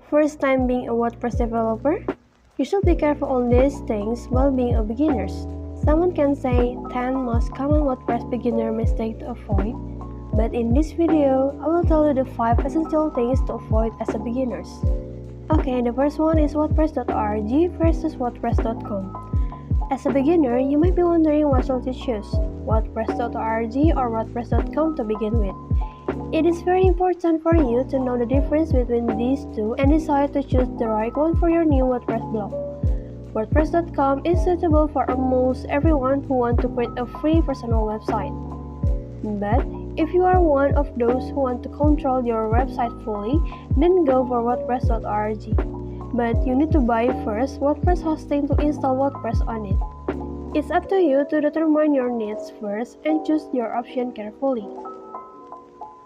First time being a WordPress developer? You should be careful on these things while being a beginner. Someone can say 10 most common WordPress beginner mistakes to avoid, but in this video, I will tell you the 5 essential things to avoid as a beginner. Okay, the first one is WordPress.org versus WordPress.com. As a beginner, you might be wondering what should you choose, WordPress.org or WordPress.com to begin with. It is very important for you to know the difference between these two and decide to choose the right one for your new WordPress blog. WordPress.com is suitable for almost everyone who wants to create a free personal website. But if you are one of those who want to control your website fully, then go for WordPress.org. But you need to buy first WordPress hosting to install WordPress on it. It's up to you to determine your needs first and choose your option carefully.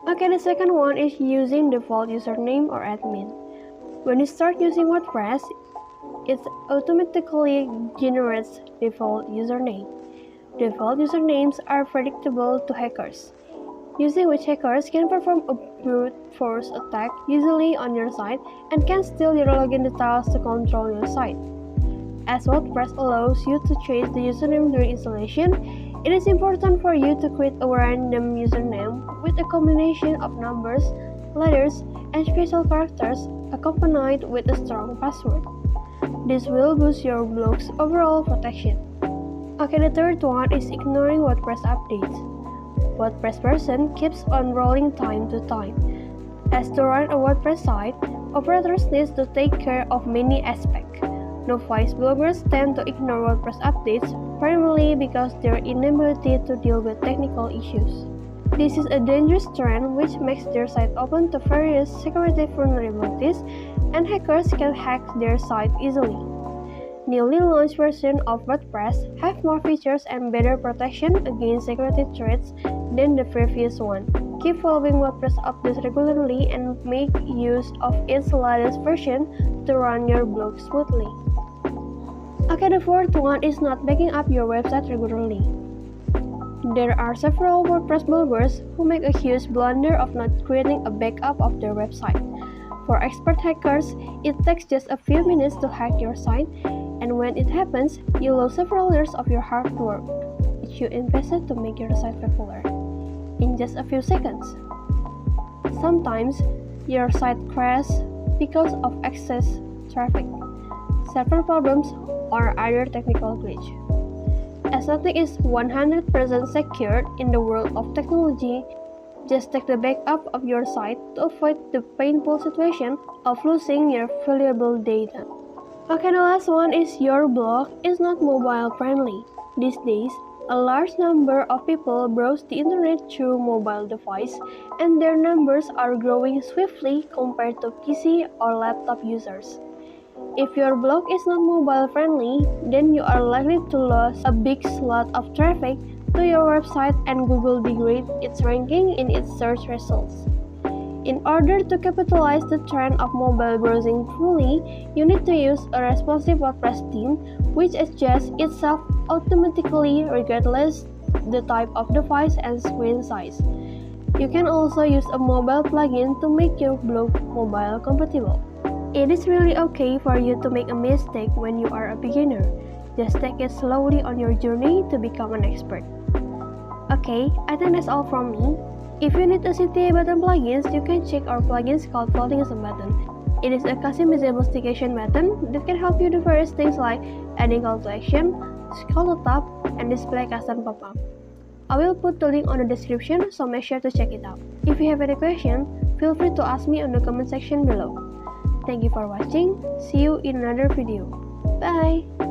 Okay, the second one is using default username or admin. When you start using WordPress, it automatically generates default username. Default usernames are predictable to hackers, using which hackers can perform a brute force attack usually on your site and can steal your login details to control your site. As WordPress allows you to change the username during installation, it is important for you to create a random username with a combination of numbers, letters, and special characters accompanied with a strong password. This will boost your blog's overall protection. Okay, the third one is ignoring WordPress updates. WordPress version keeps on rolling time to time. As to run a WordPress site, operators need to take care of many aspects. Novice bloggers tend to ignore WordPress updates primarily because their inability to deal with technical issues. This is a dangerous trend which makes their site open to various security vulnerabilities, and hackers can hack their site easily. Newly launched versions of WordPress have more features and better protection against security threats than the previous one. Keep following WordPress updates regularly and make use of its latest version to run your blog smoothly. Okay, the fourth one is not backing up your website regularly. There are several WordPress bloggers who make a huge blunder of not creating a backup of their website. For expert hackers, it takes just a few minutes to hack your site, and when it happens, you lose several years of your hard work, which you invested to make your site popular, in just a few seconds. Sometimes, your site crashes because of excess traffic, server problems, or other technical glitch. As nothing is 100% secure in the world of technology, just take the backup of your site to avoid the painful situation of losing your valuable data. Okay, the last one is your blog is not mobile friendly. These days, a large number of people browse the internet through mobile device, and their numbers are growing swiftly compared to PC or laptop users. If your blog is not mobile friendly, then you are likely to lose a big slot of traffic to your website and Google degrade its ranking in its search results. In order to capitalize the trend of mobile browsing fully, you need to use a responsive WordPress theme which adjusts itself automatically regardless the type of device and screen size. You can also use a mobile plugin to make your blog mobile compatible. It is really okay for you to make a mistake when you are a beginner. Just take it slowly on your journey to become an expert. Okay, I think that's all from me. If you need a CTA button plugins, you can check our plugins called Floating as a Button. It is a customizable stigation button that can help you do various things like adding call to action, scroll to top, and display custom pop-up. I will put the link on the description, so make sure to check it out. If you have any question, feel free to ask me on the comment section below. Thank you for watching. See you in another video. Bye!